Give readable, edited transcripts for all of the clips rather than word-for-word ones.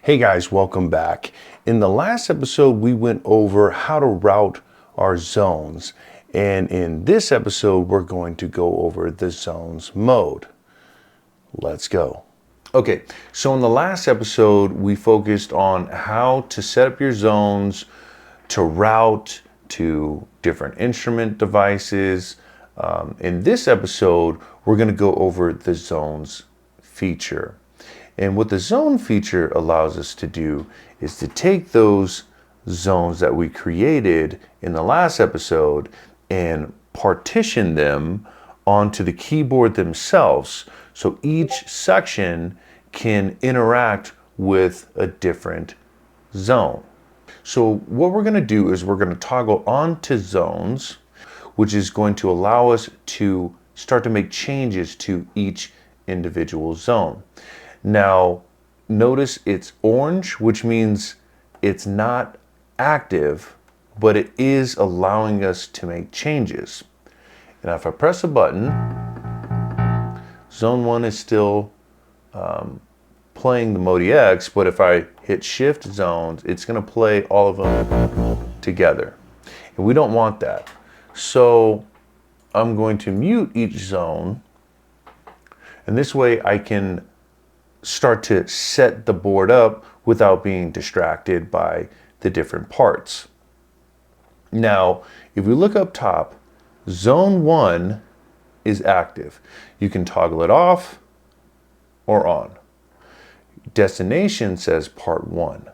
Hey guys, welcome back. In the last episode, we went over how to route our zones. And in this episode, we're going to go over the zones mode. Let's go. Okay, so in the last episode, we focused on how to set up your zones to route to different instrument devices. In this episode, we're going to go over the zones feature. And what the zone feature allows us to do is to take those zones that we created in the last episode and partition them onto the keyboard themselves. So each section can interact with a different zone. So what we're going to do is we're going to toggle onto zones, which is going to allow us to start to make changes to each individual zone. Now, notice it's orange, which means it's not active, but it is allowing us to make changes. And if I press a button, zone 1 is still playing the Midi X, but if I hit shift zones, it's going to play all of them together. And we don't want that. So I'm going to mute each zone, and this way I can start to set the board up without being distracted by the different parts. Now, if we look up top, zone 1 is active. You can toggle it off or on. Destination says part 1.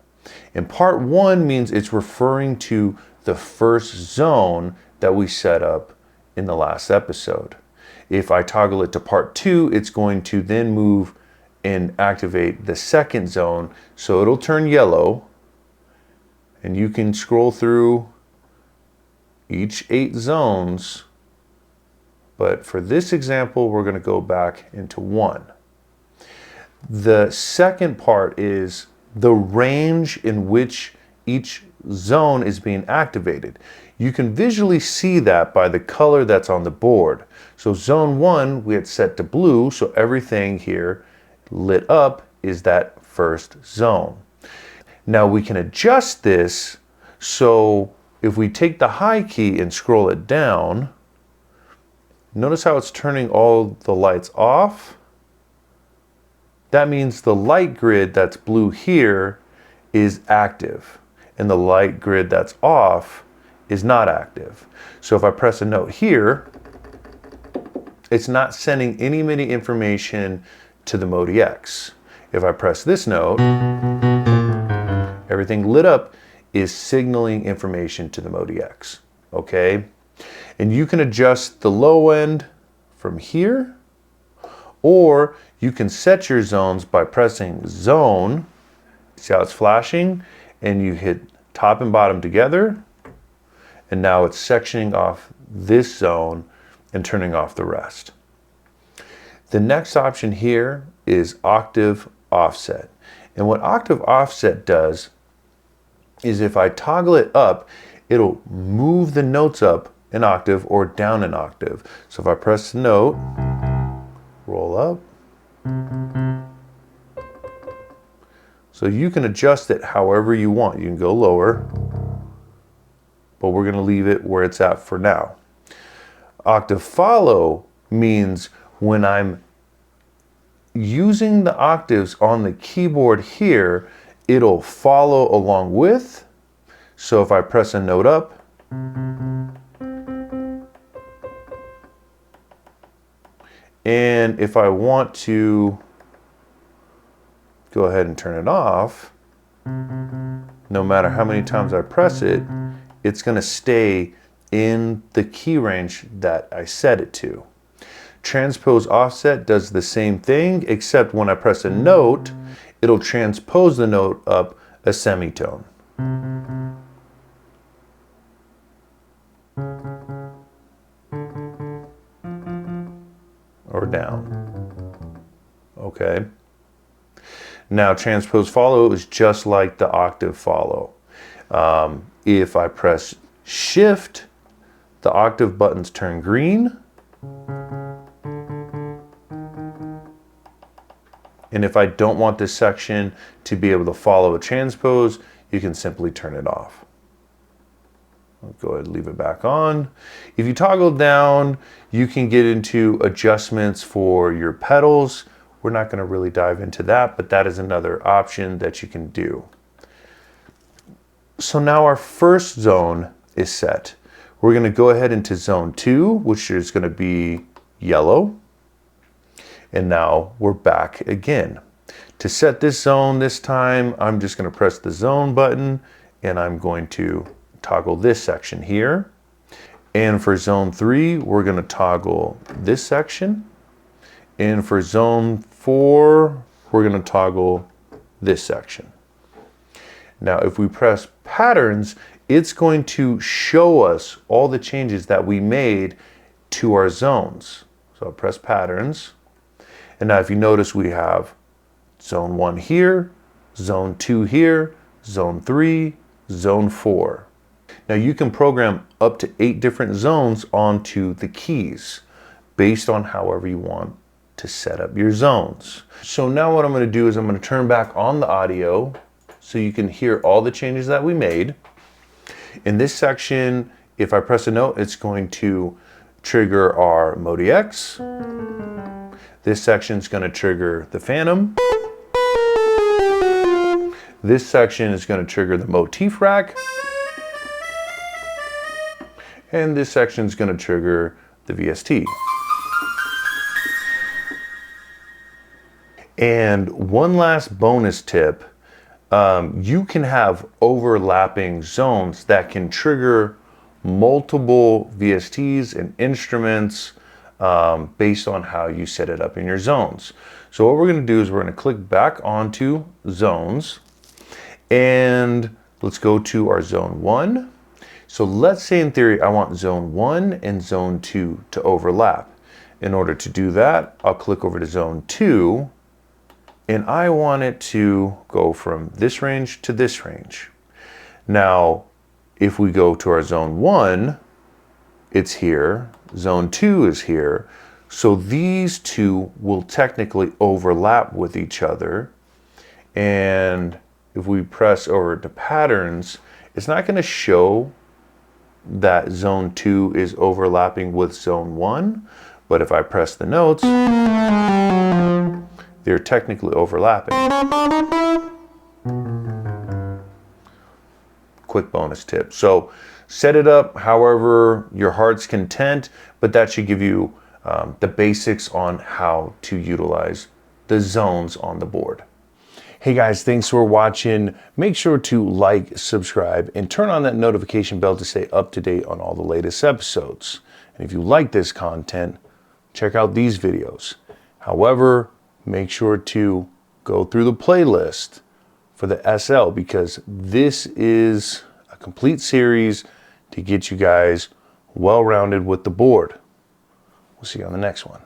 And part 1 means it's referring to the first zone that we set up in the last episode. If I toggle it to part 2, it's going to then move and activate the second zone, so it'll turn yellow, and you can scroll through each 8 zones, but for this example we're going to go back into 1. The second part is the range in which each zone is being activated. You can visually see that by the color that's on the board. So zone 1 we had set to blue, so everything here lit up is that first zone. Now we can adjust this, so if we take the high key and scroll it down, notice how it's turning all the lights off. That means the light grid that's blue here is active, and the light grid that's off is not active. So if I press a note here, it's not sending any MIDI information to the Midi X. If I press this note, everything lit up is signaling information to the Midi X. Okay? And you can adjust the low end from here, or you can set your zones by pressing zone. See how it's flashing? And you hit top and bottom together, and now it's sectioning off this zone and turning off the rest. The next option here is octave offset. And what octave offset does is if I toggle it up, it'll move the notes up an octave or down an octave. So if I press the note, roll up. So you can adjust it however you want. You can go lower, but we're going to leave it where it's at for now. Octave follow means when I'm using the octaves on the keyboard here, it'll follow along with. So if I press a note up, and if I want to go ahead and turn it off, no matter how many times I press it, it's going to stay in the key range that I set it to. Transpose offset does the same thing, except when I press a note, it'll transpose the note up a semitone. Or down. Okay. Now transpose follow is just like the octave follow. If I press shift, the octave buttons turn green. And if I don't want this section to be able to follow a transpose, you can simply turn it off. I'll go ahead and leave it back on. If you toggle down, you can get into adjustments for your pedals. We're not going to really dive into that, but that is another option that you can do. So now our first zone is set. We're going to go ahead into zone 2, which is going to be yellow. And now we're back again. To set this zone this time, I'm just going to press the zone button and I'm going to toggle this section here. And for zone 3, we're going to toggle this section. And for zone 4, we're going to toggle this section. Now, if we press patterns, it's going to show us all the changes that we made to our zones. So I'll press patterns. And now if you notice, we have zone 1 here, zone 2 here, zone 3, zone 4. Now you can program up to 8 different zones onto the keys based on however you want to set up your zones. So now what I'm going to do is I'm going to turn back on the audio so you can hear all the changes that we made. In this section, if I press a note, it's going to trigger our Modi X. This section is going to trigger the Phantom. This section is going to trigger the motif rack. And this section is going to trigger the VST. And one last bonus tip, you can have overlapping zones that can trigger multiple VSTs and instruments based on how you set it up in your zones. So what we're going to do is we're going to click back onto zones and let's go to our zone 1. So let's say in theory I want zone 1 and zone 2 to overlap. In order to do that, I'll click over to zone 2 and I want it to go from this range to this range. Now, if we go to our zone 1, it's here, zone 2 is here, so these two will technically overlap with each other. And if we press over to patterns, it's not going to show that zone 2 is overlapping with zone 1, but if I press the notes, they're technically overlapping. Quick bonus tip. So set it up however your heart's content, but that should give you the basics on how to utilize the zones on the board. Hey guys, thanks for watching. Make sure to like, subscribe, and turn on that notification bell to stay up to date on all the latest episodes. And if you like this content, check out these videos. However, make sure to go through the playlist for the SL because this is a complete series to get you guys well-rounded with the board. We'll see you on the next one.